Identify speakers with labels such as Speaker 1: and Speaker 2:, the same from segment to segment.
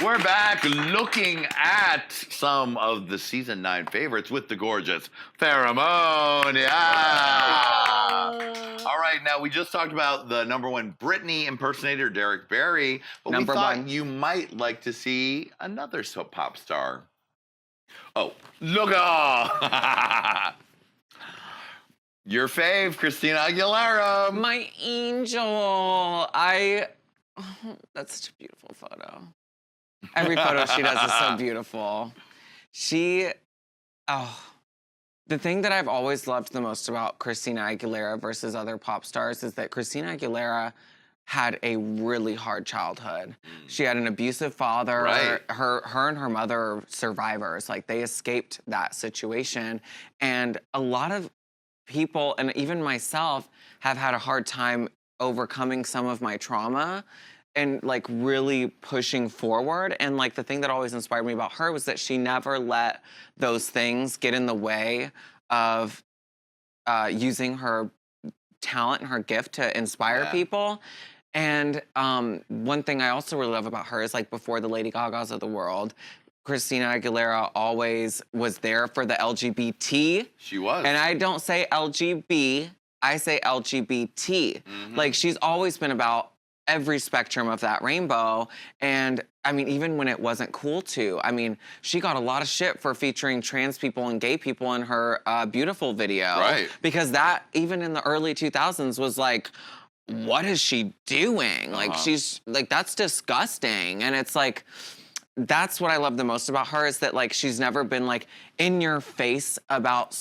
Speaker 1: We're back looking at some of the season 9 favorites with the gorgeous FARRAH MOAN. Yeah. All right, now we just talked about the #1 Britney impersonator, Derek Barry, but we thought you might like to see another soap pop star. Oh, look at your fave, Christina Aguilera.
Speaker 2: My angel. That's such a beautiful photo. Every photo she does is so beautiful. The thing that I've always loved the most about Christina Aguilera versus other pop stars is that Christina Aguilera had a really hard childhood. She had an abusive father.
Speaker 1: Right.
Speaker 2: Her and her mother are survivors. Like, they escaped that situation. And a lot of people, and even myself, have had a hard time overcoming some of my trauma and like really pushing forward. And like the thing that always inspired me about her was that she never let those things get in the way of using her talent and her gift to inspire people. And one thing I also really love about her is, like, before the Lady Gagas of the world, Christina Aguilera always was there for the LGBT.
Speaker 1: She was.
Speaker 2: And I don't say LGB, I say LGBT. Like, she's always been about every spectrum of that rainbow. And I mean, even when it wasn't cool to, I mean, she got a lot of shit for featuring trans people and gay people in her Beautiful video.
Speaker 1: Right.
Speaker 2: Because that, even in the early 2000s, was like, what is she doing? Like, she's, like, that's disgusting. And it's like, that's what I love the most about her, is that, like, she's never been, like, in your face about,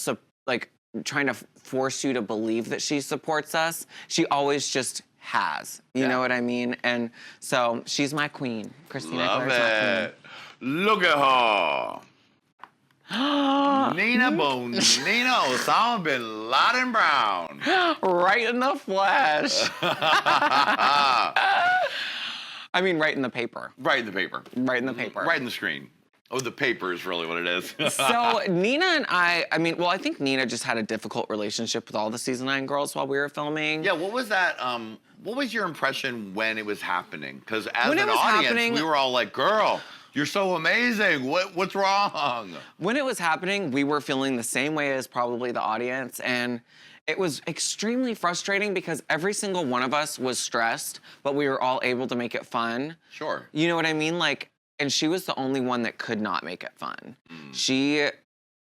Speaker 2: like, trying to force you to believe that she supports us. She always just has. You know what I mean? And so she's my queen. Christina
Speaker 1: Love
Speaker 2: Aguilera's
Speaker 1: it. Look at her. Nina Osama bin Laden Brown.
Speaker 2: Right in the flesh. I mean, right in the paper.
Speaker 1: Right in the paper.
Speaker 2: Right in the paper.
Speaker 1: Right in the screen. Oh, the paper is really what it is.
Speaker 2: So Nina and I mean, well, I think Nina just had a difficult relationship with all the season 9 girls while we were filming.
Speaker 1: Yeah, what was that? What was your impression when it was happening? Because as an audience, we were all like, girl, you're so amazing. What's wrong?
Speaker 2: When it was happening, we were feeling the same way as probably the audience. And it was extremely frustrating because every single one of us was stressed, but we were all able to make it fun.
Speaker 1: Sure.
Speaker 2: You know what I mean? Like, and she was the only one that could not make it fun. She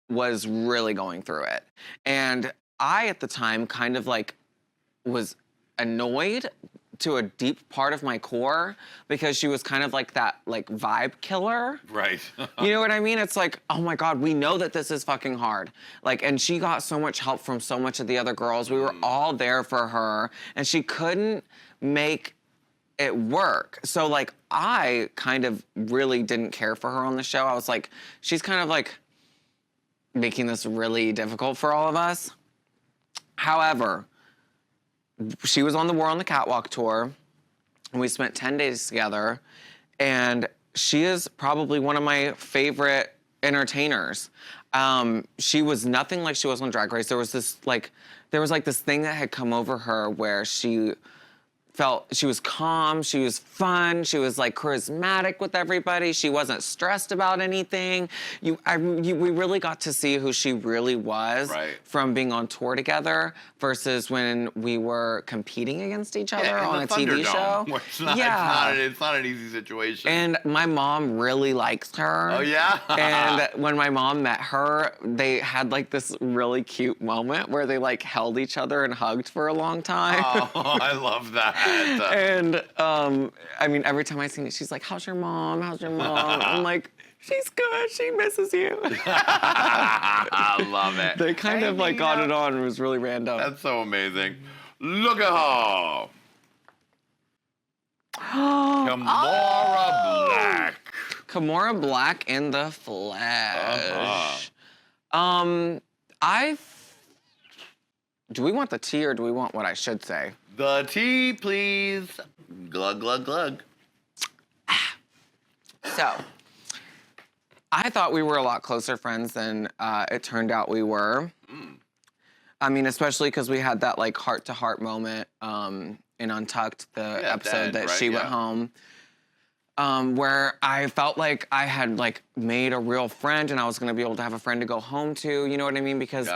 Speaker 2: was really going through it. And I, at the time, kind of like was annoyed to a deep part of my core because she was kind of like that, like, vibe killer.
Speaker 1: Right.
Speaker 2: You know what I mean? It's like, oh my God, we know that this is fucking hard. Like, and she got so much help from so much of the other girls. We were all there for her, and she couldn't make it work. So, like, I kind of really didn't care for her on the show. I was like, she's kind of like making this really difficult for all of us. However, she was on the War on the Catwalk tour, and we spent 10 days together, and she is probably one of my favorite entertainers. She was nothing like she was on Drag Race. There was this thing that had come over her where she felt she was calm, she was fun, she was like charismatic with everybody, she wasn't stressed about anything. We really got to see who she really was from being on tour together versus when we were competing against each other on a TV show.
Speaker 1: It's not an easy situation.
Speaker 2: And my mom really likes her.
Speaker 1: Oh, yeah?
Speaker 2: And when my mom met her, they had like this really cute moment where they like held each other and hugged for a long time.
Speaker 1: Oh, I love that.
Speaker 2: And I mean, every time I see it, she's like, how's your mom? How's your mom? I'm like, she's good. She misses you.
Speaker 1: I love it.
Speaker 2: They kind of like got it on. It was really random.
Speaker 1: That's so amazing. Look at her. KIMORA Black.
Speaker 2: KIMORA Black in the flesh. Do we want the tea or do we want what I should say?
Speaker 1: The tea, please. Glug, glug, glug.
Speaker 2: So, I thought we were a lot closer friends than it turned out we were. I mean, especially because we had that like heart-to-heart moment in Untucked, the episode that she went home. where I felt like I had like made a real friend and I was gonna be able to have a friend to go home to, you know what I mean? Because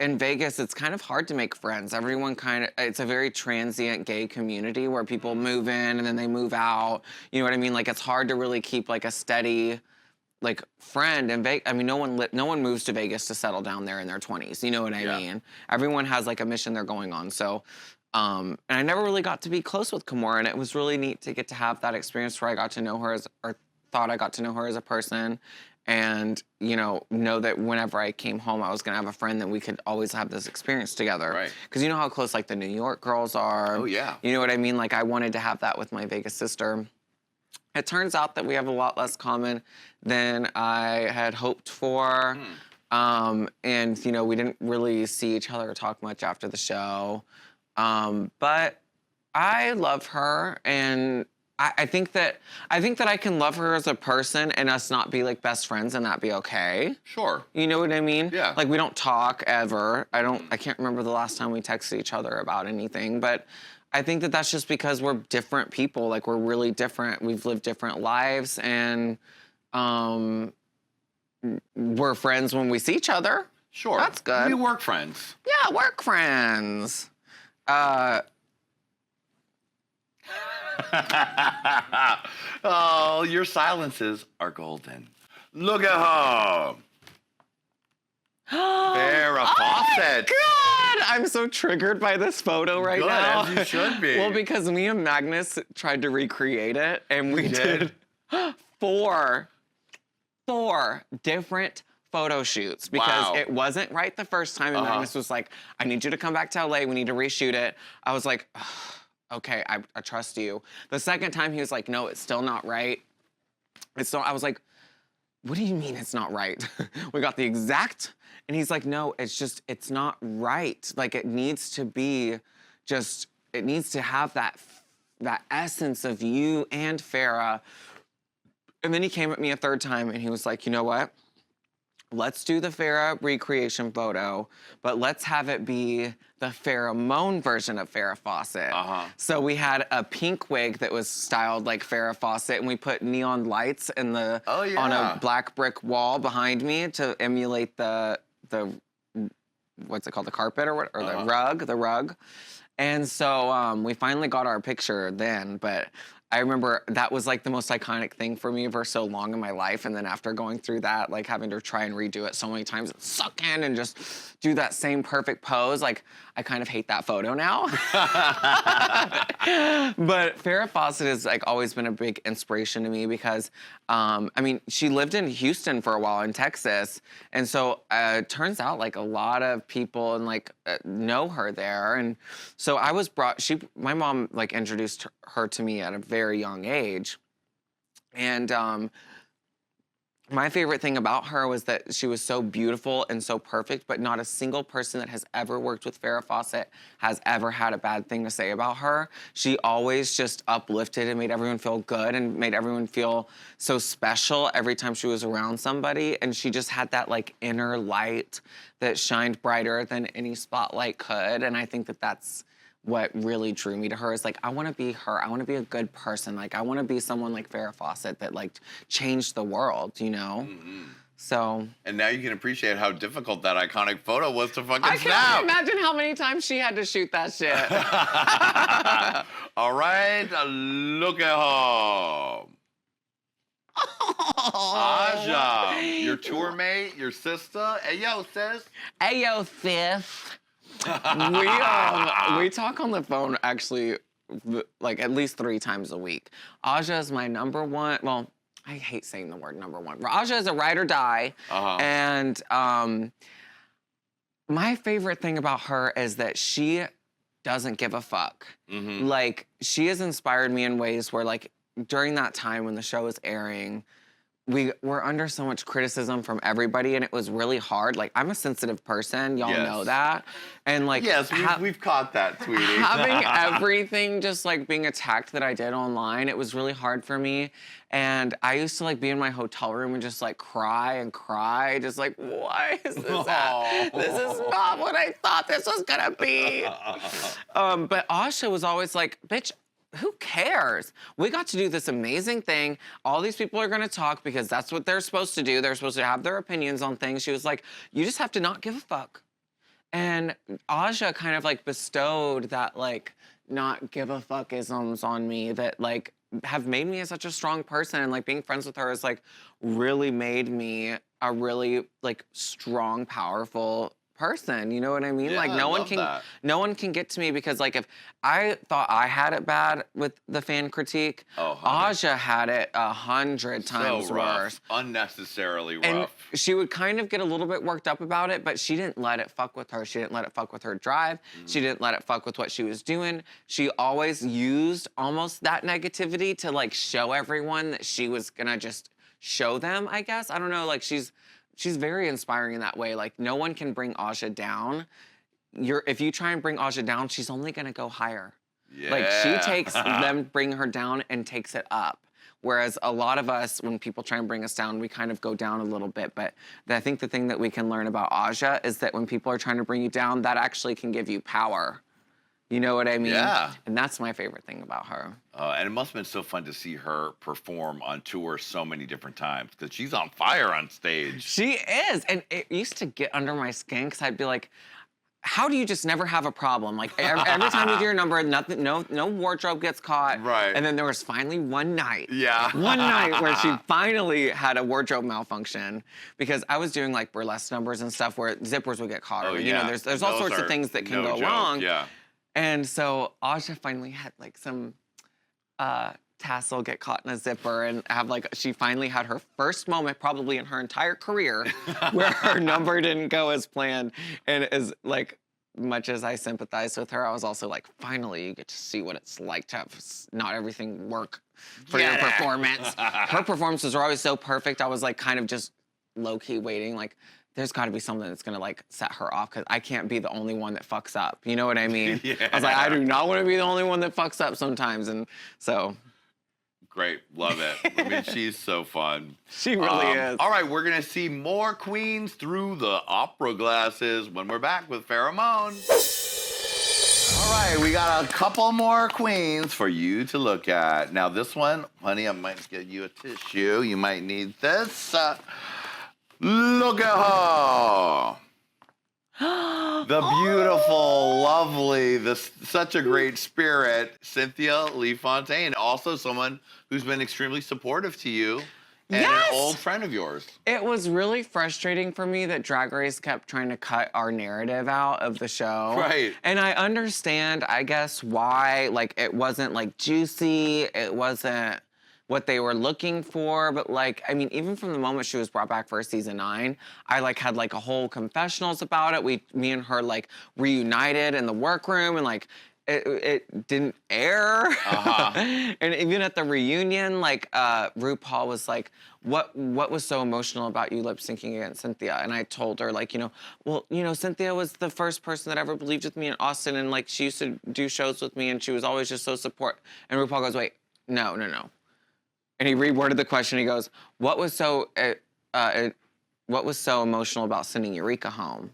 Speaker 2: in Vegas, it's kind of hard to make friends. Everyone it's a very transient gay community where people move in and then they move out. You know what I mean? Like it's hard to really keep like a steady like friend in Vegas. I mean, no one moves to Vegas to settle down there in their 20s. You know what I mean? Everyone has like a mission they're going on. So, and I never really got to be close with KIMORA, and it was really neat to get to have that experience where I got to know her or thought I got to know her as a person. And, you know that whenever I came home, I was gonna have a friend that we could always have this experience together.
Speaker 1: Right.
Speaker 2: Because you know how close like the New York girls are.
Speaker 1: Oh, yeah.
Speaker 2: You know what I mean? Like I wanted to have that with my Vegas sister. It turns out that we have a lot less common than I had hoped for. And, you know, we didn't really see each other or talk much after the show. But I love her, and I think that I can love her as a person and us not be like best friends and that be okay.
Speaker 1: Sure.
Speaker 2: You know what I mean?
Speaker 1: Yeah.
Speaker 2: Like we don't talk ever. I can't remember the last time we texted each other about anything, but I think that that's just because we're different people. Like we're really different. We've lived different lives, and we're friends when we see each other.
Speaker 1: Sure.
Speaker 2: That's good.
Speaker 1: We work friends.
Speaker 2: Yeah, work friends.
Speaker 1: Oh, your silences are golden. Look at her. Farrah Fawcett.
Speaker 2: God, I'm so triggered by this photo right now.
Speaker 1: Good, as you should be.
Speaker 2: Well, because me and Magnus tried to recreate it, and we did four different photo shoots because it wasn't right the first time, and Magnus was like, I need you to come back to LA, we need to reshoot it. I was like, okay, I trust you. The second time he was like, no, it's still not right. I was like, what do you mean it's not right? We got the exact, and he's like, no, it's not right. Like it needs to be it needs to have that essence of you and Farrah. And then he came at me a third time and he was like, you know what? Let's do the Farrah recreation photo, but let's have it be the Farrah Moan version of Farrah Fawcett. So we had a pink wig that was styled like Farrah Fawcett, and we put neon lights in on a black brick wall behind me to emulate the what's it called, the carpet or the rug. And so we finally got our picture then, but I remember that was like the most iconic thing for me for so long in my life. And then after going through that, like having to try and redo it so many times and suck in and just do that same perfect pose, like I kind of hate that photo now. But Farrah Fawcett has like always been a big inspiration to me because, I mean, she lived in Houston for a while in Texas. And so it turns out like a lot of people and like know her there. And so I was my mom like introduced her to me at a very young age. And my favorite thing about her was that she was so beautiful and so perfect, but not a single person that has ever worked with Farrah Fawcett has ever had a bad thing to say about her. She always just uplifted and made everyone feel good and made everyone feel so special every time she was around somebody. And she just had that like inner light that shined brighter than any spotlight could. And I think that that's what really drew me to her, is like, I want to be her. I want to be a good person. Like, I want to be someone like Farrah Fawcett that like changed the world, you know? So. And
Speaker 1: now you can appreciate how difficult that iconic photo was to fucking snap.
Speaker 2: I can't imagine how many times she had to shoot that shit.
Speaker 1: All right, look at her. Aja, your tour mate, your sister. Hey, yo, sis.
Speaker 2: Hey, yo, sis. We talk on the phone actually like at least 3 times a week. Aja is my number one, well, I hate saying the word number one. Aja is a ride or die. And my favorite thing about her is that she doesn't give a fuck. Like, she has inspired me in ways where like during that time when the show was airing, we were under so much criticism from everybody, and it was really hard. Like, I'm a sensitive person, y'all know that. And like,
Speaker 1: yes, we've caught that, sweetie.
Speaker 2: Having everything just like being attacked that I did online, it was really hard for me. And I used to like be in my hotel room and just like cry and cry, just like, why is this This is not what I thought this was gonna be. But Asha was always like, bitch, who cares? We got to do this amazing thing. All these people are gonna talk because that's what they're supposed to do. They're supposed to have their opinions on things. She was like, you just have to not give a fuck. And Aja kind of like bestowed that like not give a fuck-isms on me that like have made me such a strong person, and like being friends with her has like really made me a really like strong, powerful person. You know what I mean?
Speaker 1: Yeah,
Speaker 2: like no one can get to me because like if I thought I had it bad with the fan critique, Aja had it 100 times worse.
Speaker 1: Unnecessarily rough.
Speaker 2: And she would kind of get a little bit worked up about it, but she didn't let it fuck with her. She didn't let it fuck with her drive. She didn't let it fuck with what she was doing. She always used almost that negativity to like show everyone that she was gonna just show them, I guess. I don't know, like she's very inspiring in that way. Like no one can bring Aja down. If you try and bring Aja down, she's only gonna go higher.
Speaker 1: Yeah.
Speaker 2: Like she takes them, bring her down and takes it up. Whereas a lot of us, when people try and bring us down, we kind of go down a little bit. But I think the thing that we can learn about Aja is that when people are trying to bring you down, that actually can give you power. You know what I mean?
Speaker 1: Yeah.
Speaker 2: And that's my favorite thing about her.
Speaker 1: And it must have been so fun to see her perform on tour so many different times because she's on fire on stage.
Speaker 2: She is. And it used to get under my skin because I'd be like, how do you just never have a problem? Like every time you do your number, nothing, no wardrobe gets caught.
Speaker 1: Right.
Speaker 2: And then there was finally one night.
Speaker 1: Yeah.
Speaker 2: One night where she finally had a wardrobe malfunction because I was doing like burlesque numbers and stuff where zippers would get caught. Or, you know, there's all sorts of things that can go wrong.
Speaker 1: Yeah.
Speaker 2: And so Aja finally had like some tassel get caught in a zipper and she finally had her first moment probably in her entire career where her number didn't go as planned. And as like much as I sympathize with her, I was also like, finally you get to see what it's like to have not everything work for your performance. Her performances are always so perfect. I was like kind of just low-key waiting like, there's got to be something that's gonna like set her off because I can't be the only one that fucks up. You know what I mean?
Speaker 1: Yeah.
Speaker 2: I was like, I do not want to be the only one that fucks up sometimes, and so.
Speaker 1: Great, love it. I mean, she's so fun.
Speaker 2: She really is.
Speaker 1: All right, we're gonna see more queens through the opera glasses when we're back with FARRAH MOAN. All right, we got a couple more queens for you to look at. Now this one, honey, I might get you a tissue. You might need this. Look at her. The beautiful, lovely, such a great spirit, Cynthia Lee Fontaine. Also someone who's been extremely supportive to you and an old friend of yours.
Speaker 2: It was really frustrating for me that Drag Race kept trying to cut our narrative out of the show.
Speaker 1: Right.
Speaker 2: And I understand, I guess, why. Like, it wasn't, like, juicy. It wasn't what they were looking for, but like, I mean, even from the moment she was brought back for season 9, I like had like a whole confessionals about it. Me and her like reunited in the workroom and like, it didn't air. And even at the reunion, like RuPaul was like, what was so emotional about you lip syncing against Cynthia? And I told her like, well, Cynthia was the first person that ever believed with me in Austin, and like she used to do shows with me and she was always just so support. And RuPaul goes, wait, no. And he reworded the question. He goes, what was so emotional about sending Eureka home?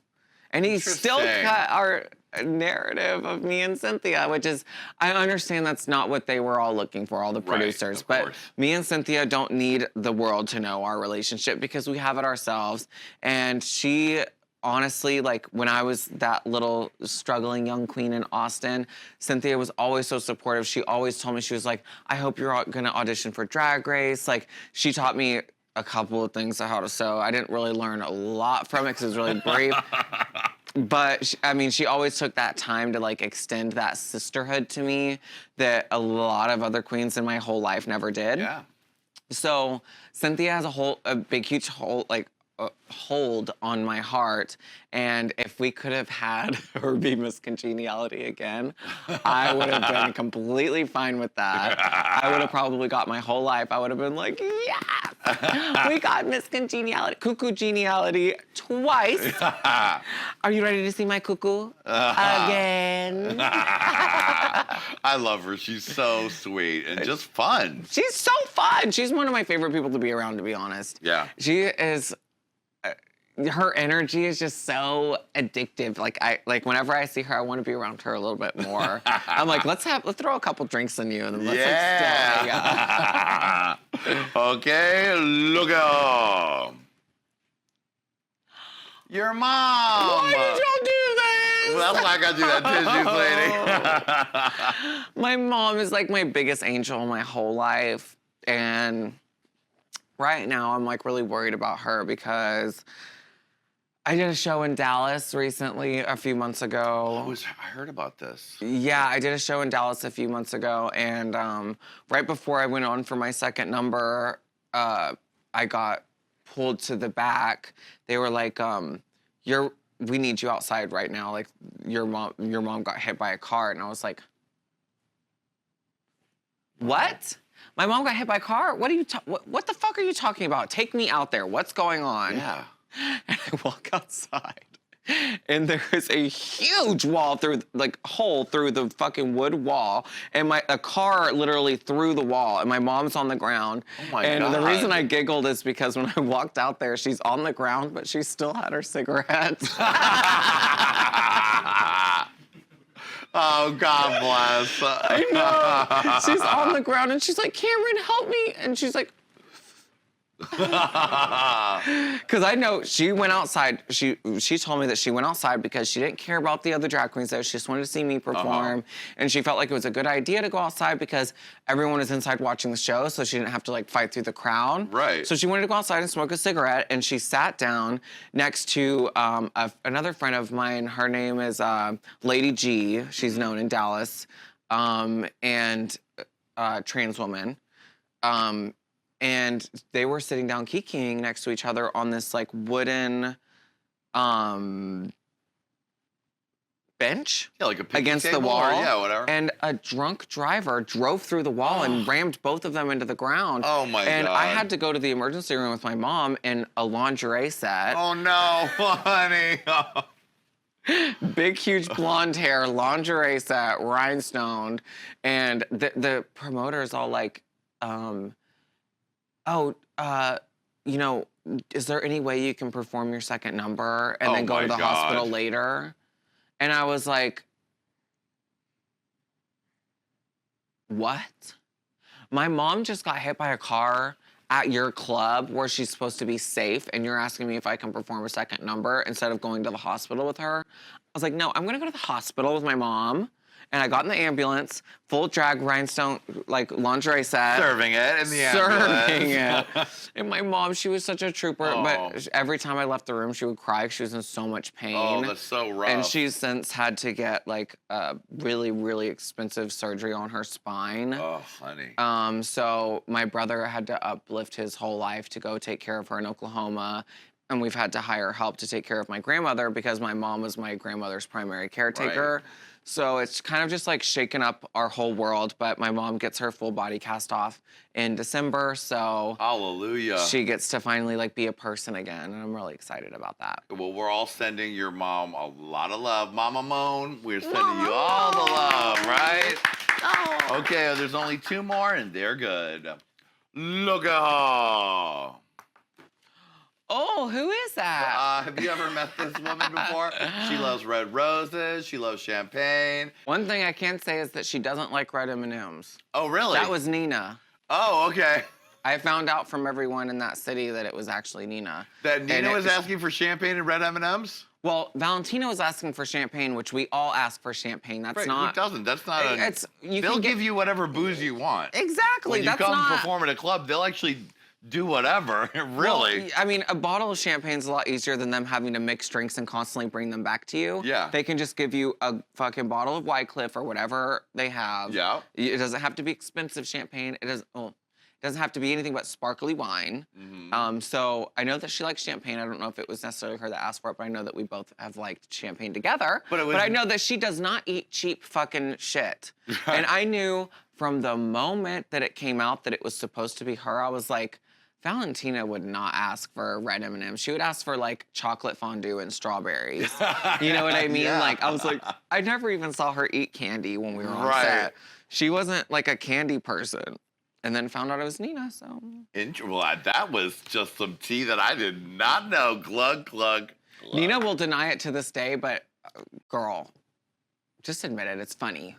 Speaker 2: And he still cut our narrative of me and Cynthia, which is, I understand that's not what they were all looking for, all the producers. But me and Cynthia don't need the world to know our relationship because we have it ourselves. And she, honestly, like when I was that little struggling young queen in Austin, Cynthia was always so supportive. She always told me, she was like, I hope you're gonna audition for Drag Race. Like, she taught me a couple of things on how to sew. I didn't really learn a lot from it because it was really brief. But, I mean, she always took that time to, like, extend that sisterhood to me that a lot of other queens in my whole life never did.
Speaker 1: Yeah.
Speaker 2: So, Cynthia has a big, huge hold on my heart, and if we could have had her be Miss Congeniality again, I would have been completely fine with that. I would have probably got my whole life. I would have been like, yes, we got Miss Congeniality, Cuckoo Geniality twice. Are you ready to see my cuckoo again?
Speaker 1: I love her. She's so sweet and just fun.
Speaker 2: She's so fun. She's one of my favorite people to be around, to be honest.
Speaker 1: Yeah.
Speaker 2: She is her energy is just so addictive. Like whenever I see her, I want to be around her a little bit more. I'm like, let's throw a couple drinks on you and then let's like still hang out.
Speaker 1: Okay, look at your mom.
Speaker 2: Why did y'all do this?
Speaker 1: Well, that's why I got to do that tissues, lady.
Speaker 2: My mom is like my biggest angel my whole life, and right now I'm like really worried about her because I did a show in Dallas recently, a few months ago.
Speaker 1: I heard about this.
Speaker 2: Yeah, I did a show in Dallas a few months ago, and right before I went on for my second number, I got pulled to the back. They were like, we need you outside right now. Like, your mom got hit by a car. And I was like, what? My mom got hit by a car? What the fuck are you talking about? Take me out there. What's going on?
Speaker 1: Yeah.
Speaker 2: And I walk outside, and there is a huge hole through the fucking wood wall, and a car literally through the wall, and my mom's on the ground.
Speaker 1: Oh my God.
Speaker 2: And the reason I giggled is because when I walked out there, she's on the ground, but she still had her cigarette.
Speaker 1: Oh, God bless.
Speaker 2: I know. She's on the ground, and she's like, Cameron, help me. And she's like, because I know she went outside. She told me that she went outside because she didn't care about the other drag queens there. She just wanted to see me perform. And she felt like it was a good idea to go outside because everyone was inside watching the show, so she didn't have to like fight through the crowd.
Speaker 1: Right.
Speaker 2: So she wanted to go outside and smoke a cigarette, and she sat down next to another friend of mine. Her name is Lady G. She's known in Dallas, and trans woman. And they were sitting down kikiing next to each other on this like wooden bench,
Speaker 1: yeah, like a
Speaker 2: against the wall.
Speaker 1: Or, yeah, whatever.
Speaker 2: And a drunk driver drove through the wall and rammed both of them into the ground.
Speaker 1: Oh my God.
Speaker 2: And I had to go to the emergency room with my mom in a lingerie set.
Speaker 1: Oh no, honey.
Speaker 2: Big, huge blonde hair, lingerie set, rhinestoned. And the promoter's all like, you know, is there any way you can perform your second number and then go to the hospital later? And I was like, what? My mom just got hit by a car at your club where she's supposed to be safe, and you're asking me if I can perform a second number instead of going to the hospital with her? I was like, no, I'm gonna go to the hospital with my mom. And I got in the ambulance, full drag rhinestone, like lingerie set.
Speaker 1: Serving it in the ambulance.
Speaker 2: Serving it. And my mom, she was such a trooper, but every time I left the room, she would cry because she was in so much pain.
Speaker 1: Oh, that's so rough.
Speaker 2: And she's since had to get like a really, really expensive surgery on her spine.
Speaker 1: Oh, honey.
Speaker 2: So my brother had to uplift his whole life to go take care of her in Oklahoma. And we've had to hire help to take care of my grandmother because my mom was my grandmother's primary caretaker. Right. So it's kind of just like shaken up our whole world, but my mom gets her full body cast off in December, so
Speaker 1: hallelujah.
Speaker 2: She gets to finally like be a person again, and I'm really excited about that.
Speaker 1: Well, we're all sending your mom a lot of love. Mama Moan, we're sending you all the love, right? Oh. Okay, there's only 2 more and they're good. Look at her.
Speaker 2: Oh, who is that?
Speaker 1: Have you ever met this woman before? She loves red roses. She loves champagne.
Speaker 2: One thing I can say is that she doesn't like red M&Ms.
Speaker 1: Oh, really?
Speaker 2: That was Nina.
Speaker 1: Oh, okay.
Speaker 2: I found out from everyone in that city that it was actually Nina.
Speaker 1: That Nina was asking for champagne and red M&Ms?
Speaker 2: Well, Valentina was asking for champagne, which we all ask for champagne. That's
Speaker 1: right,
Speaker 2: not.
Speaker 1: Who doesn't? That's not a.
Speaker 2: They'll
Speaker 1: give you whatever booze you want.
Speaker 2: Exactly.
Speaker 1: When you come perform at a club, they'll actually do whatever, really.
Speaker 2: Well, I mean, a bottle of champagne's a lot easier than them having to mix drinks and constantly bring them back to you.
Speaker 1: Yeah.
Speaker 2: They can just give you a fucking bottle of Wycliffe or whatever they have.
Speaker 1: Yeah.
Speaker 2: It doesn't have to be expensive champagne. It doesn't have to be anything but sparkly wine. Mm-hmm. So I know that she likes champagne. I don't know if it was necessarily her that asked for it, but I know that we both have liked champagne together. But I know that she does not eat cheap fucking shit. Right. And I knew from the moment that it came out that it was supposed to be her, I was like, Valentina would not ask for red M&Ms. She would ask for like chocolate fondue and strawberries. You know what I mean? Yeah. Like, I was like, I never even saw her eat candy when we were on set. She wasn't like a candy person. And then found out it was Nina, so.
Speaker 1: Well, that was just some tea that I did not know. Glug, glug, glug.
Speaker 2: Nina will deny it to this day, but girl, just admit it. It's funny.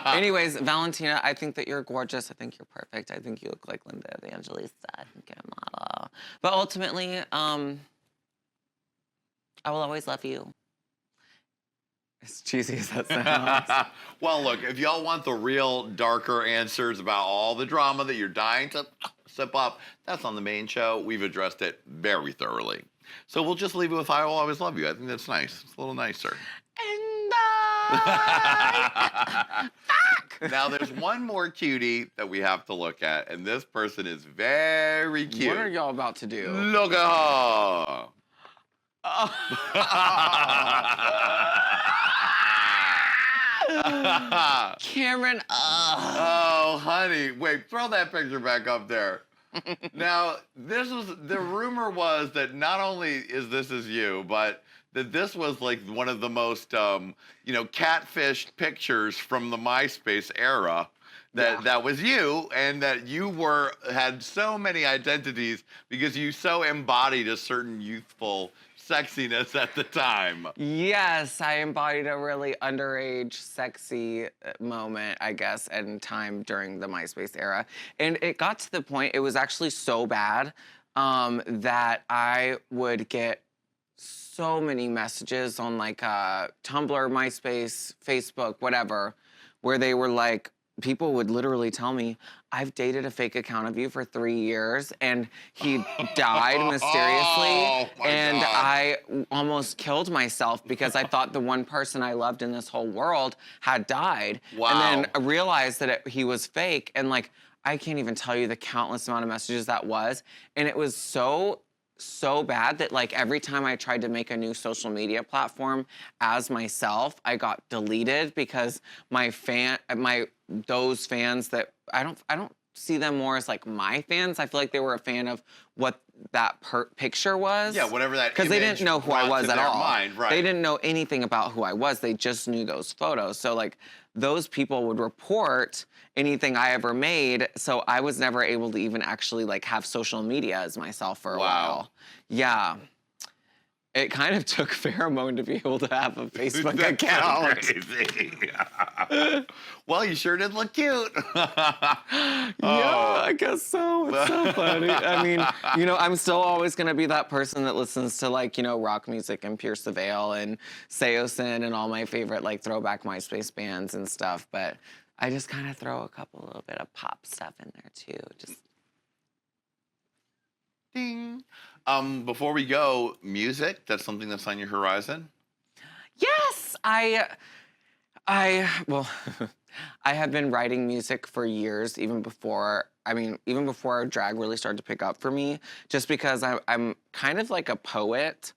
Speaker 2: Anyways, Valentina, I think that you're gorgeous. I think you're perfect. I think you look like Linda Evangelista. I think you're a model. But ultimately, I will always love you. As cheesy as that sounds.
Speaker 1: Well, look, if y'all want the real darker answers about all the drama that you're dying to sip up, that's on the main show. We've addressed it very thoroughly. So we'll just leave it with I will always love you. I think that's nice. It's a little nicer.
Speaker 2: And
Speaker 1: Now there's one more cutie that we have to look at, and this person is very cute.
Speaker 2: What are y'all about to do?
Speaker 1: Look at her.
Speaker 2: Cameron,
Speaker 1: Oh, honey. Wait, throw that picture back up there. Now, the rumor was that not only is this as you, but that this was like one of the most, catfished pictures from the MySpace era. That was you, and that you had so many identities because you so embodied a certain youthful sexiness at the time.
Speaker 2: Yes, I embodied a really underage, sexy moment, I guess, and time during the MySpace era. And it got to the point, it was actually so bad that I would get so many messages on like Tumblr, MySpace, Facebook, whatever, where they were like, people would literally tell me, I've dated a fake account of you for 3 years, and he died mysteriously, and
Speaker 1: God.
Speaker 2: I almost killed myself because I thought the one person I loved in this whole world had died.
Speaker 1: Wow.
Speaker 2: And then I realized that he was fake, and like, I can't even tell you the countless amount of messages that was, and it was so bad that like every time I tried to make a new social media platform as myself, I got deleted because those fans that I don't see them more as like my fans. I feel like they were a fan of what that picture was.
Speaker 1: Yeah, whatever that.
Speaker 2: Because they didn't know who I was at all.
Speaker 1: Mind, right.
Speaker 2: They didn't know anything about who I was. They just knew those photos. So like those people would report anything I ever made. So I was never able to even actually like have social media as myself for a while. Yeah. It kind of took FARRAH MOAN to be able to have a Facebook account.
Speaker 1: Crazy. Well, you sure did look cute.
Speaker 2: Yeah, I guess so. It's so funny. I mean, I'm still always going to be that person that listens to, like, rock music and Pierce the Veil and Seosin and all my favorite, like, throwback MySpace bands and stuff. But I just kind of throw a little bit of pop stuff in there, too. Just
Speaker 1: ding. Before we go, music, that's something that's on your horizon?
Speaker 2: Yes, well, I have been writing music for years, even before drag really started to pick up for me, just because I'm kind of like a poet,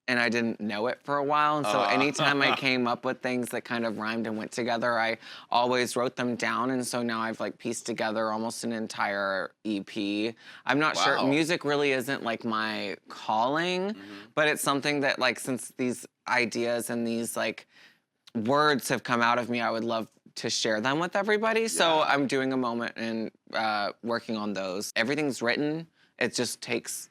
Speaker 2: and I didn't know it for a while, and so anytime I came up with things that kind of rhymed and went together, I always wrote them down, and so now I've like pieced together almost an entire EP. I'm not sure, music really isn't like my calling, but it's something that like, since these ideas and these like words have come out of me, I would love to share them with everybody. So I'm doing a moment and working on those. Everything's written, it just takes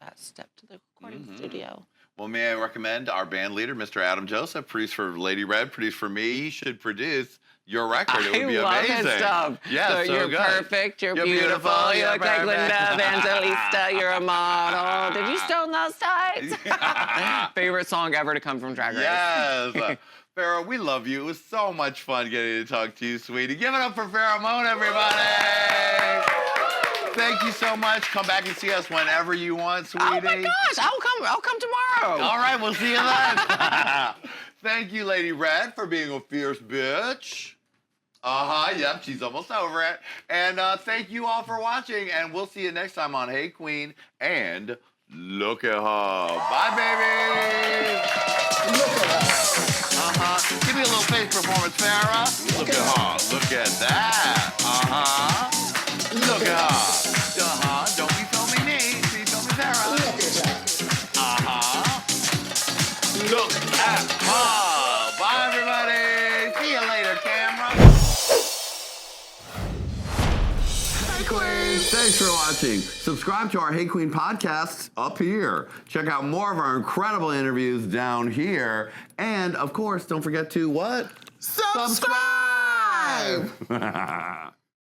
Speaker 2: that step to the recording studio.
Speaker 1: Well, may I recommend our band leader, Mr. Adam Joseph, produced for Lady Red, produced for me. He should produce your record. It would be amazing.
Speaker 2: I love his stuff.
Speaker 1: Yeah, so
Speaker 2: you're
Speaker 1: good.
Speaker 2: Perfect, you're beautiful, you look like Linda Evangelista, you're a model. Did you stone those tights? Favorite song ever to come from Drag Race.
Speaker 1: Yes. FARRAH, we love you. It was so much fun getting to talk to you, sweetie. Give it up for FARRAH MOAN, everybody. Thank you so much. Come back and see us whenever you want, sweetie.
Speaker 2: Oh my gosh, I'll come tomorrow.
Speaker 1: All right, we'll see you then. Thank you, Lady Red, for being a fierce bitch. Yep, she's almost over it. And thank you all for watching, and we'll see you next time on Hey Qween and Look at Her. Bye, baby.
Speaker 3: Look at her.
Speaker 1: Give me a little face performance, FARRAH. Look at her. Look at that. Look at her. Don't be filming me. See, filming FARRAH.
Speaker 3: Look at that.
Speaker 1: Look at her. Bye, everybody. See you later, camera. Hey Queen!
Speaker 4: Thanks for watching. Subscribe to our Hey Qween podcast up here. Check out more of our incredible interviews down here. And, of course, don't forget to what?
Speaker 1: Subscribe!